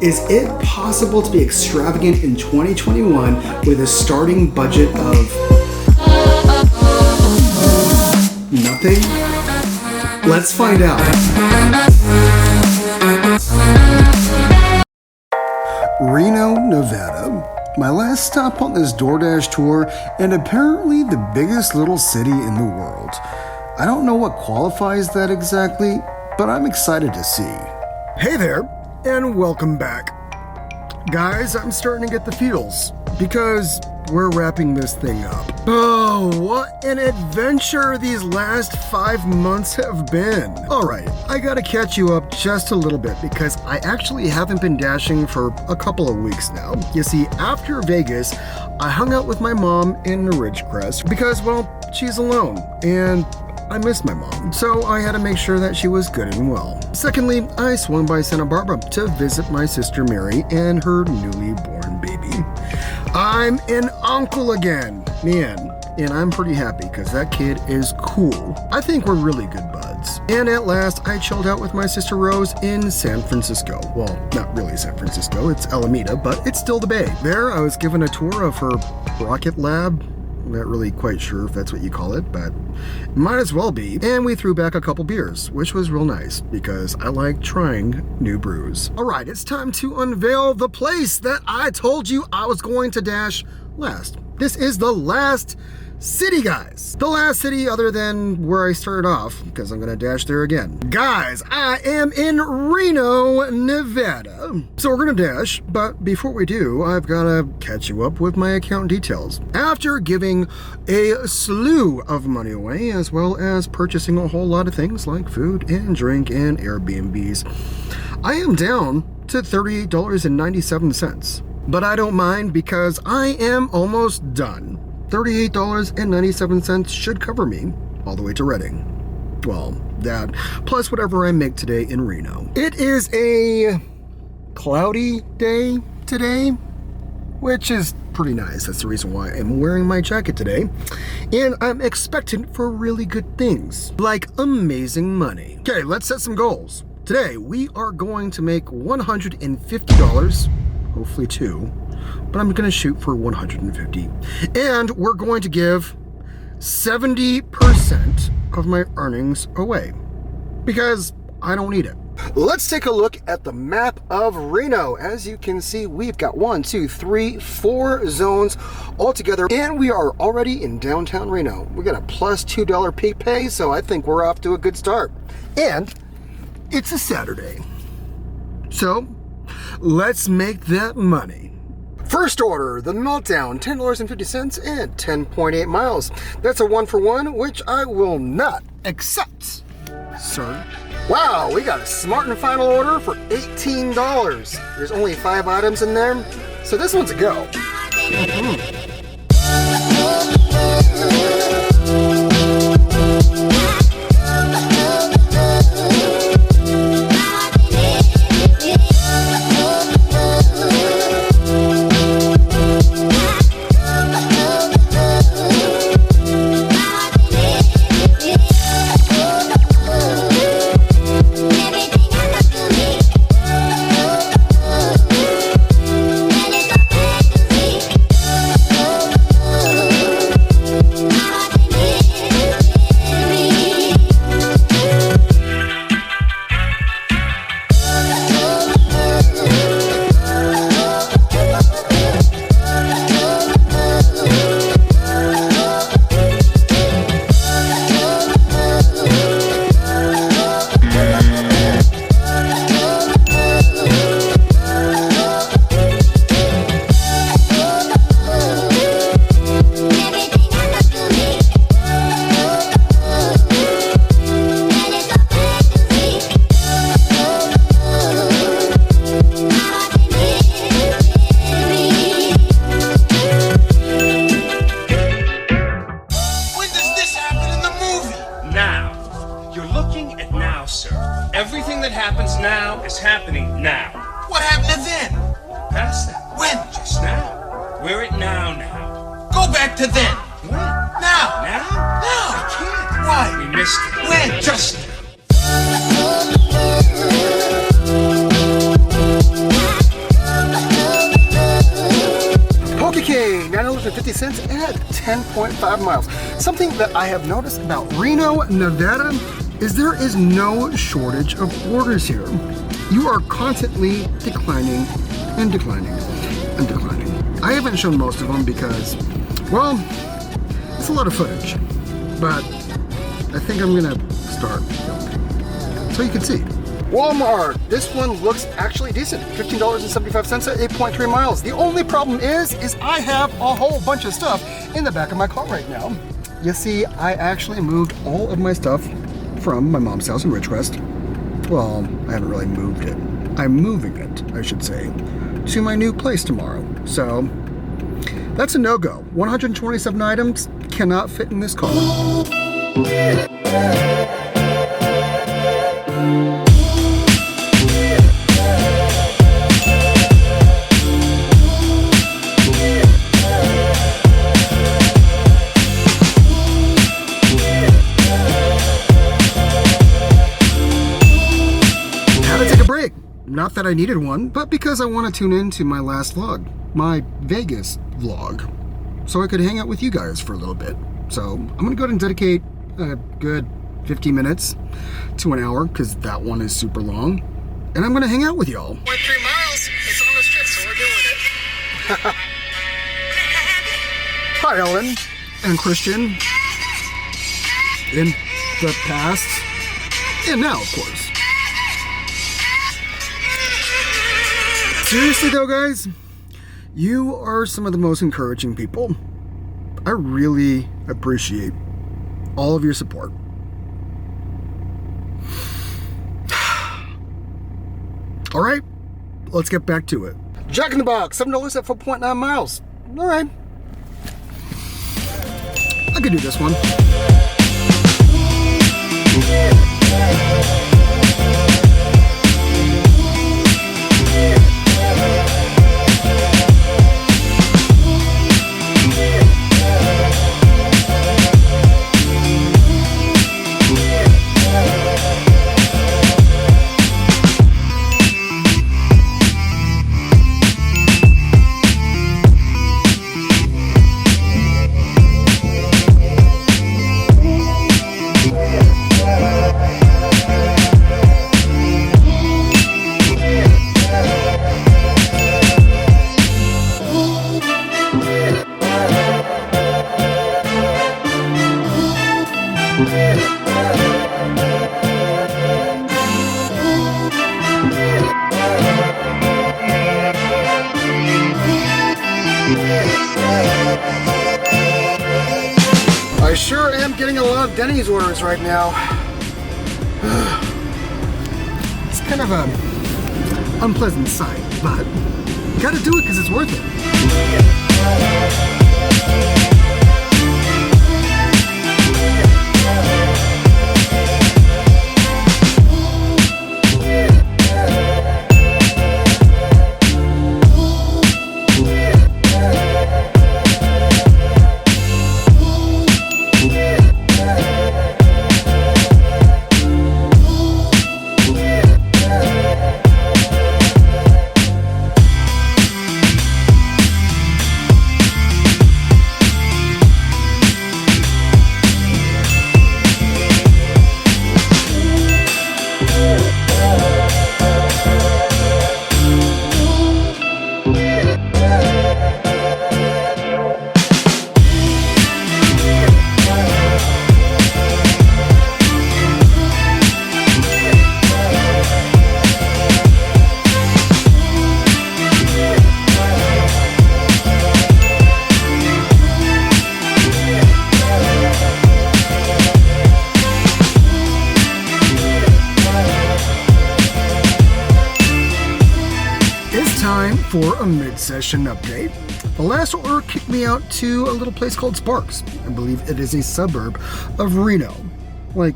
Is it possible to be extravagant in 2021 with a starting budget of nothing? Let's find out. Reno, Nevada. My last stop on this DoorDash tour, and apparently the biggest little city in the world. I don't know what qualifies that exactly, but I'm excited to see. Hey there, and welcome back. Guys, I'm starting to get the feels, because we're wrapping this thing up. Oh, what an adventure these last 5 months have been. Alright, I gotta catch you up just a little bit because I actually haven't been dashing for a couple of weeks now. You see, after Vegas, I hung out with my mom in Ridgecrest because, well, she's alone and I miss my mom, so I had to make sure that she was good and well. Secondly, I swung by Santa Barbara to visit my sister Mary and her newly born baby. I'm an uncle again, man, and I'm pretty happy because that kid is cool. I think we're really good buds. And at last, I chilled out with my sister Rose in San Francisco. Well, not really San Francisco, it's Alameda, but it's still the Bay. There, I was given a tour of her rocket lab. Not really quite sure if that's what you call it, but might as well be. And we threw back a couple beers, which was real nice because I like trying new brews. All right, it's time to unveil the place that I told you I was going to dash last. This is the last city, guys. The last city other than where I started off, because I'm gonna dash there again. Guys, I am in Reno, Nevada. So we're gonna dash, but before we do, I've gotta catch you up with my account details. After giving a slew of money away, as well as purchasing a whole lot of things like food and drink and Airbnbs, I am down to $38.97. But I don't mind because I am almost done. $38.97 should cover me all the way to Redding. Well, that plus whatever I make today in Reno. It is a cloudy day today, which is pretty nice. That's the reason why I'm wearing my jacket today. And I'm expectant for really good things, like amazing money. Okay, let's set some goals. Today, we are going to make $150, hopefully two, but I'm gonna shoot for 150. And we're going to give 70% of my earnings away because I don't need it. Let's take a look at the map of Reno. As you can see, we've got 1, 2, 3, 4 zones all together, and we are already in downtown Reno. We got a plus $2 peak pay, so I think we're off to a good start. And it's a Saturday. So let's make that money. First order, the Meltdown, $10.50 and 10.8 miles. That's a 1-for-1, which I will not accept, sir. Wow, we got a Smart and Final order for $18. There's only 5 items in there, so this one's a go. Everything that happens now is happening now. What happened to then? Past that. When? Just now. We're at now. Go back to then. When? Now. Now? Now. I can't. Why? We missed it. When? Just now. $14.50 at 10.5 miles. Something that I have noticed about Reno, Nevada is there is no shortage of orders here. You are constantly declining and declining and declining. I haven't shown most of them because, well, it's a lot of footage, but I think I'm gonna start filming so you can see. Walmart, this one looks actually decent. $15.75 at 8.3 miles. The only problem is I have a whole bunch of stuff in the back of my car right now. You see, I actually moved all of my stuff from my mom's house in Ridgecrest. Well, I haven't really moved it. I'm moving it, I should say, to my new place tomorrow. So that's a no-go. 127 items cannot fit in this car. Not that I needed one, but because I want to tune into my last vlog, my Vegas vlog, so I could hang out with you guys for a little bit. So I'm going to go ahead and dedicate a good 50 minutes to an hour, because that one is super long, and I'm going to hang out with y'all. 0.3 miles, it's on the strip, so we're doing it. Hi, Ellen and Christian. In the past, and now, of course. Seriously though, guys, you are some of the most encouraging people. I really appreciate all of your support. All right, let's get back to it. Jack in the Box, $7 at 4.9 miles. All right, I could do this one. I sure am getting a lot of Denny's orders right now. It's kind of an unpleasant sight, but gotta do it because it's worth it. For a mid-session update. The last order kicked me out to a little place called Sparks. I believe it is a suburb of Reno, like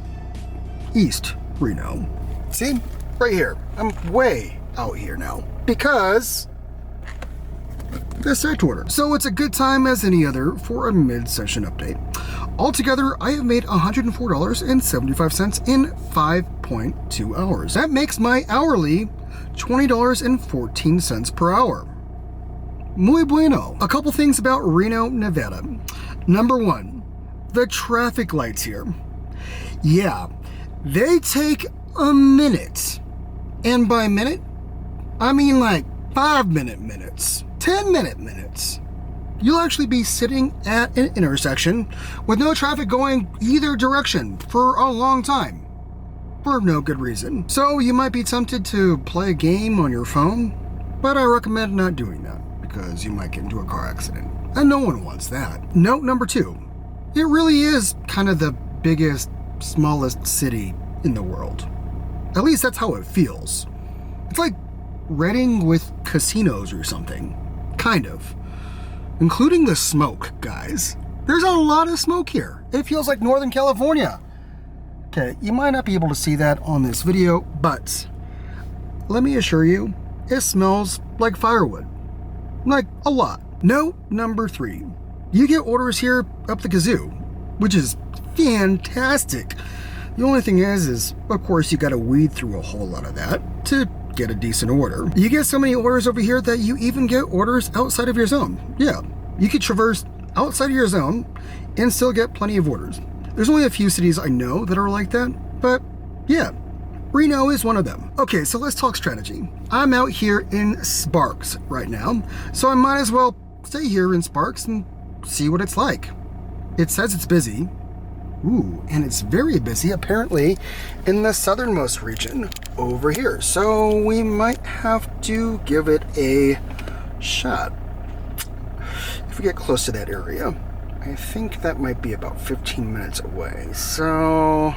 East Reno. See, right here. I'm way out here now because this site order. So it's a good time as any other for a mid-session update. Altogether, I have made $104.75 in 5.2 hours. That makes my hourly $20.14 per hour. Muy bueno. A couple things about Reno, Nevada. Number one, the traffic lights here. Yeah, they take a minute. And by minute, I mean like 5-minute minutes, 10-minute minutes. You'll actually be sitting at an intersection with no traffic going either direction for a long time. For no good reason. So you might be tempted to play a game on your phone, but I recommend not doing that because you might get into a car accident. And no one wants that. Note number two, it really is kind of the biggest, smallest city in the world. At least that's how it feels. It's like Reading with casinos or something. Kind of. Including the smoke, guys. There's a lot of smoke here. It feels like Northern California. Okay, you might not be able to see that on this video, but let me assure you, it smells like firewood. Like a lot. Note number three, you get orders here up the kazoo, which is fantastic. The only thing is of course you gotta weed through a whole lot of that to get a decent order. You get so many orders over here that you even get orders outside of your zone. Yeah, you could traverse outside of your zone and still get plenty of orders. There's only a few cities I know that are like that, but yeah, Reno is one of them. Okay, so let's talk strategy. I'm out here in Sparks right now, so I might as well stay here in Sparks and see what it's like. It says it's busy. Ooh, and it's very busy apparently in the southernmost region over here. So we might have to give it a shot. If we get close to that area, I think that might be about 15 minutes away. So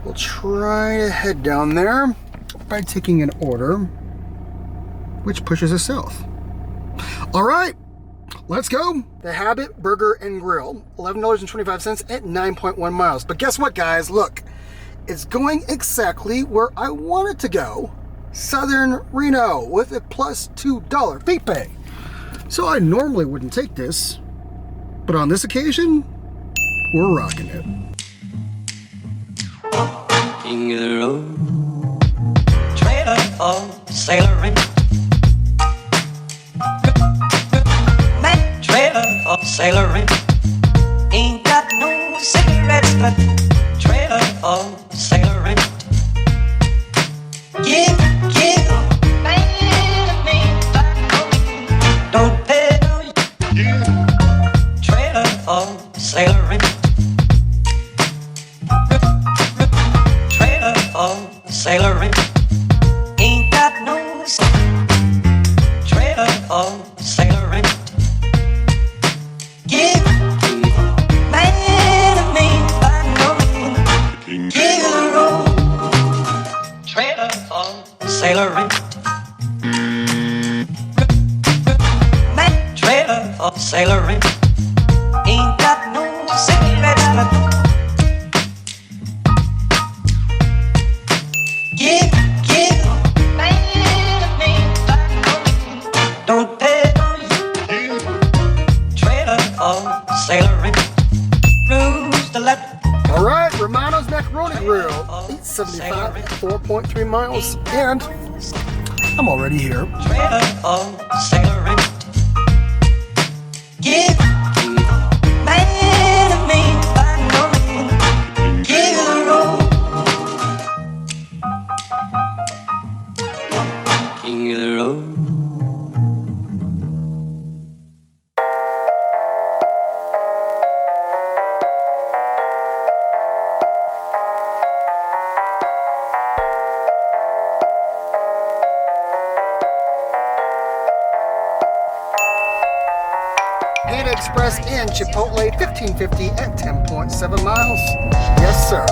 we'll try to head down there by taking an order, which pushes us south. All right, let's go. The Habit Burger and Grill, $11.25 at 9.1 miles. But guess what, guys? Look, it's going exactly where I want it to go. Southern Reno with a plus $2 fee pay. So I normally wouldn't take this, but on this occasion, we're rocking it. King of the road, trailer for sailoring. Man, trailer for sailoring. Ain't got no cigarettes, but trailer for sailoring. Give, man, me, don't pay no. Trailer for sailoring. Trailer for sailoring. Ain't got no trailer for sailoring. Give man of me, I know. King of the road. Trailer for sailoring. Man, trailer for sailoring. Ain't got no cigarettes, but give, man of me, don't pay no. Trailer for sailoring. Rooms to let. All right, Romano's Macaroni Grill, 875 at 4.3 miles, and I'm already here. Trailer for sailoring. Give. Man of me, I know. King of the road. King of the road. Panda Express and Chipotle, 1550 at 10.7 miles. Yes, sir.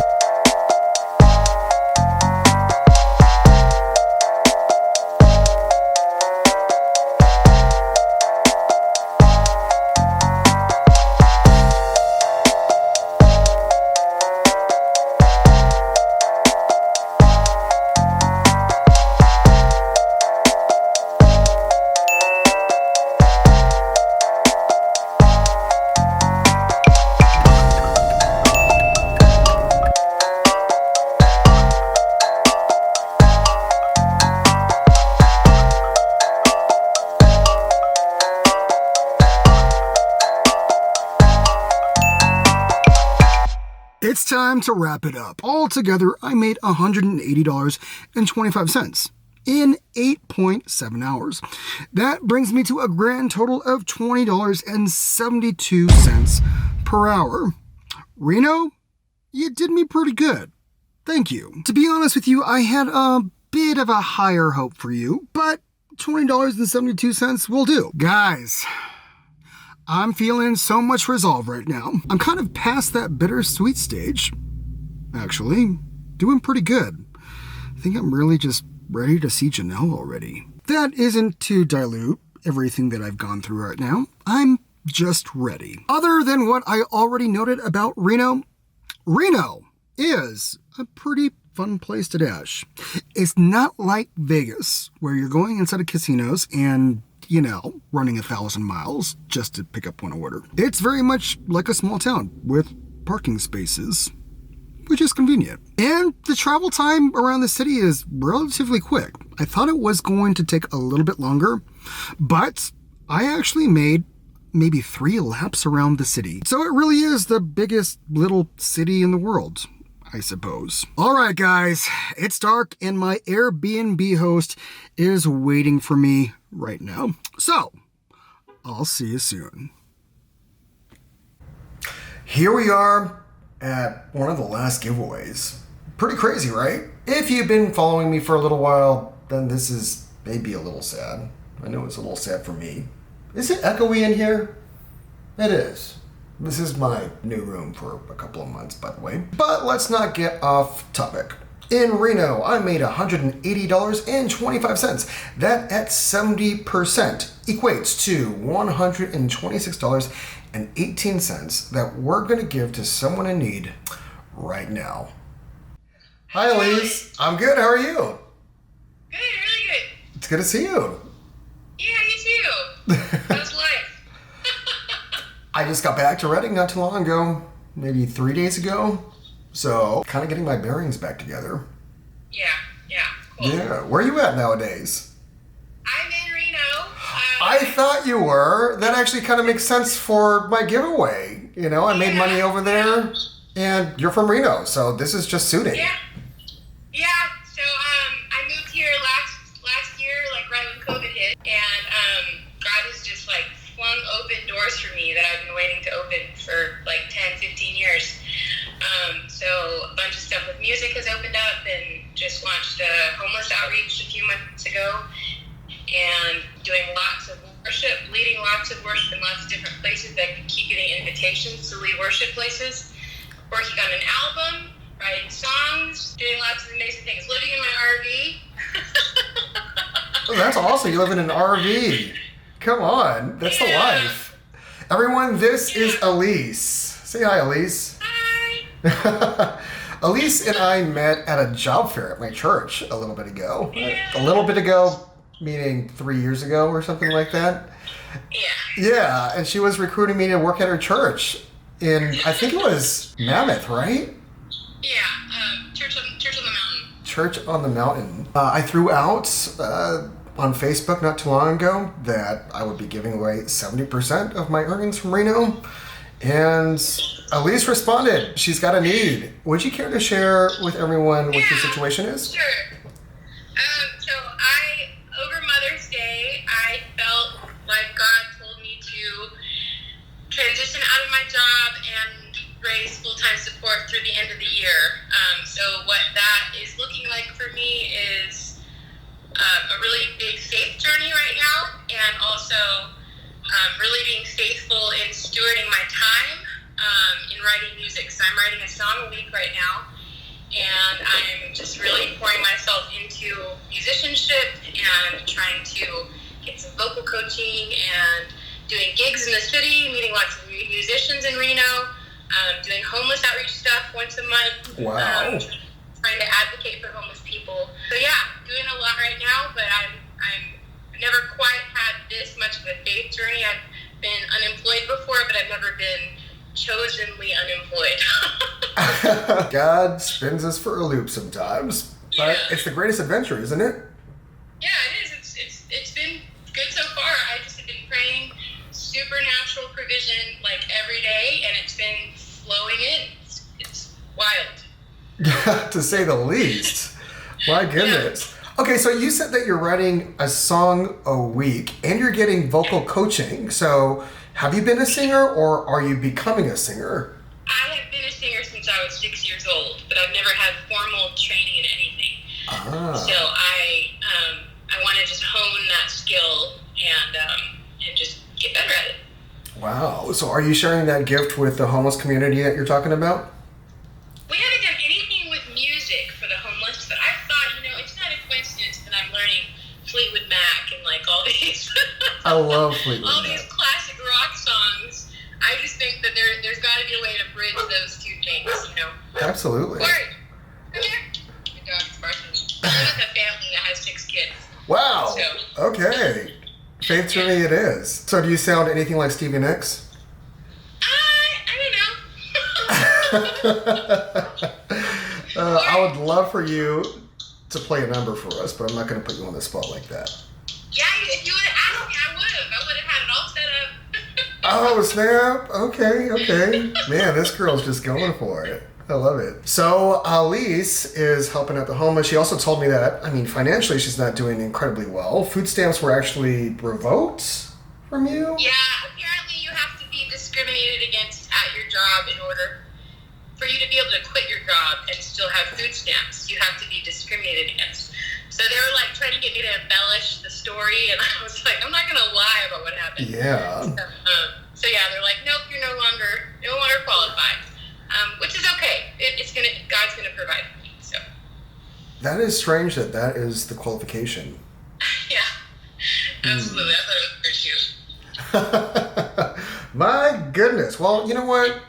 time to wrap it up. Altogether, I made $180.25 in 8.7 hours. That brings me to a grand total of $20.72 per hour. Reno, you did me pretty good. Thank you. To be honest with you, I had a bit of a higher hope for you, but $20.72 will do. Guys, I'm feeling so much resolve right now. I'm kind of past that bittersweet stage. Actually, doing pretty good. I think I'm really just ready to see Janelle already. That isn't to dilute everything that I've gone through right now. I'm just ready. Other than what I already noted about Reno, Reno is a pretty fun place to dash. It's not like Vegas, where you're going inside of casinos and, running 1,000 miles just to pick up one order. It's very much like a small town with parking spaces, which is convenient. And the travel time around the city is relatively quick. I thought it was going to take a little bit longer, but I actually made maybe 3 laps around the city. So it really is the biggest little city in the world, I suppose. All right, guys, it's dark and my Airbnb host is waiting for me right now. So I'll see you soon. Here we are at one of the last giveaways. Pretty crazy, right? If you've been following me for a little while, then this is maybe a little sad. I know it's a little sad for me. Is it echoey in here? It is. This is my new room for a couple of months, by the way. But let's not get off topic. In Reno, I made $180.25. That at 70% equates to $126.18 that we're going to give to someone in need right now. Hi, Elise. I'm good. How are you? Good, really good. It's good to see you. Yeah, you too. How's life? I just got back to Reading not too long ago, maybe 3 days ago. So, kind of getting my bearings back together. Yeah, cool. Yeah, where are you at nowadays? I'm in Reno. I thought you were. That actually kind of makes sense for my giveaway. I made money over there, and you're from Reno, so this is just suiting. Yeah. So I moved here last year, like right when COVID hit, and God has just like flung open doors for me that I've been waiting to open for like 10, 15 years. So a bunch of stuff with music has opened up, and just launched a homeless outreach a few months ago, and doing lots of worship, leading lots of worship in lots of different places that keep getting invitations to lead worship places, working on an album, writing songs, doing lots of amazing things, living in my RV. Oh, that's awesome. You live in an RV. Come on. That's the life. Everyone, this is Elise. Say hi, Elise. Hi. Elise and I met at a job fair at my church a little bit ago. Yeah. A little bit ago, meaning 3 years ago or something like that. Yeah, and she was recruiting me to work at her church in, I think it was Mammoth, right? Yeah, Church on the Mountain. Church on the Mountain. I threw out on Facebook not too long ago that I would be giving away 70% of my earnings from Reno. And Elise responded. She's got a need. Would you care to share with everyone what your situation is? Sure. So over Mother's Day, I felt like God told me to transition out of my job and raise full-time support through the end of the year. So what that is looking like for me is a really big faith journey right now, and also really being faithful in stewarding my time in writing music. So I'm writing a song a week right now, and I'm just really pouring myself into musicianship and trying to get some vocal coaching and doing gigs in the city, meeting lots of musicians in Reno, doing homeless outreach stuff once a month. Wow. Trying to advocate for homeless people. So yeah, doing a lot right now, but I've never quite had this much of a faith journey. I've been unemployed before, but I've never been chosenly unemployed. God spins us for a loop sometimes, but Yeah. it's the greatest adventure, isn't it? Yeah, it is. It's been good so far. I just have been praying supernatural provision like every day, and it's been flowing in. It's wow. to say the least. My goodness. Okay, so you said that you're writing a song a week and you're getting vocal coaching. So have you been a singer or are you becoming a singer? I have been a singer since I was 6 years old, but I've never had formal training in anything. So I want to just hone that skill and just get better at it. Wow. So are you sharing that gift with the homeless community that you're talking about? We haven't done anything with music for the homeless, but I thought, it's not a coincidence that I'm learning Fleetwood Mac and like all these I love Fleetwood all Mac. these classic rock songs. I just think that there's got to be a way to bridge those two things, Absolutely. Corey, come here. My dog's barking. I live with a family that has 6 kids. Wow. So. Okay. Faith to me it is. So do you sound anything like Stevie Nicks? I would love for you to play a number for us, but I'm not going to put you on the spot like that. Yeah, if you would have asked me, I would have. I would have had it all set up. Oh, snap. Okay. Man, this girl's just going for it. I love it. So Alice is helping out the homeless. She also told me that, financially she's not doing incredibly well. Food stamps were actually revoked from you? Yeah, apparently you have to be discriminated against at your job in order for you to be able to quit your job and still have food stamps. You have to be discriminated against. So they were like trying to get me to embellish the story, and I was like, I'm not going to lie about what happened. Yeah. So yeah, they're like, nope, you're no longer qualified, which is okay. God's gonna provide for me. So. That is strange that is the qualification. Yeah, absolutely. I thought it was for you. My goodness. Well, you know what?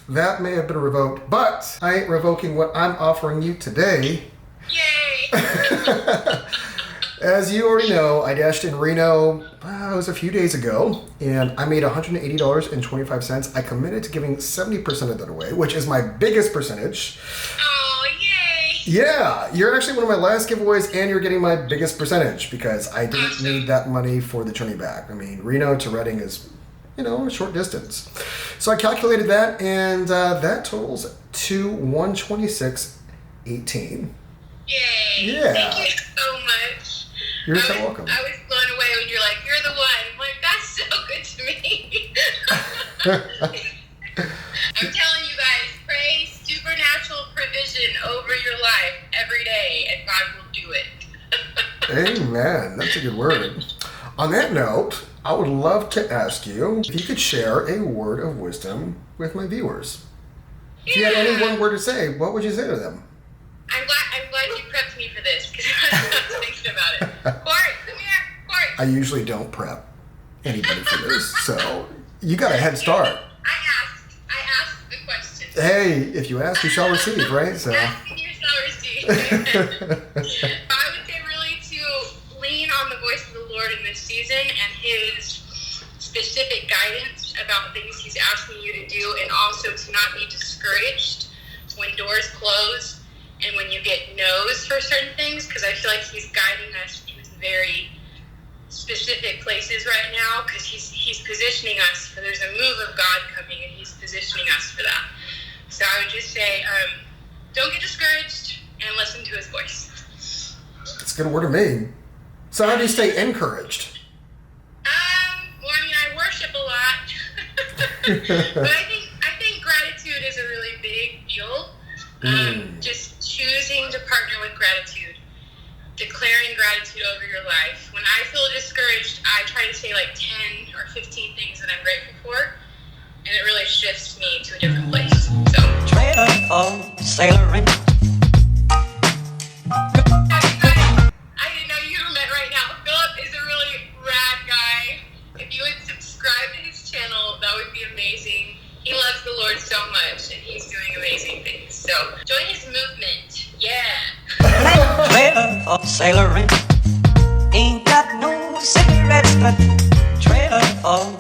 That may have been revoked, but I ain't revoking what I'm offering you today. Yay! As you already know, I dashed in Reno, it was a few days ago, and I made $180.25. I committed to giving 70% of that away, which is my biggest percentage. Oh, yay! Yeah, you're actually one of my last giveaways, and you're getting my biggest percentage because I didn't need that money for the journey back. Reno to Redding is, a short distance. So I calculated that, and that totals to $126.18. Yay! Yeah. Thank you so much. You're so welcome. I was blown away when you're like, you're the one. I'm like, that's so good to me. I'm telling you guys, pray supernatural provision over your life every day, and God will do it. Amen. That's a good word. On that note, I would love to ask you if you could share a word of wisdom with my viewers. If you had any one word to say, what would you say to them? I'm glad you prepped me for this because I was thinking about it. Corey, come here. Corey. I usually don't prep anybody for this, so you got a head start. I asked the question. Hey, if you ask, you shall receive, right? So. Asking you shall receive. I would say really to lean on the voice of the Lord in this season and His specific guidance about things He's asking you to do, and also to not be discouraged when doors close and when you get no's for certain things, because I feel like He's guiding us in very specific places right now, because he's positioning us for, there's a move of God coming, and He's positioning us for that. So I would just say, don't get discouraged and listen to His voice. That's a good word to me. So how do you stay encouraged? Well, I worship a lot, but I think gratitude is a really big deal. Just choosing to partner with gratitude, declaring gratitude over your life. When I feel discouraged, I try to say like 10 or 15 things that I'm grateful for, and it really shifts me to a different place. So, Trailer for sailoring. I didn't know you met right now. Philip is a really rad guy. If you would subscribe to his channel, that would be amazing. He loves the Lord so much, and he's doing amazing things. So join his movement. Yeah. Trailer for sailoring. Ain't got no cigarettes, but trailer for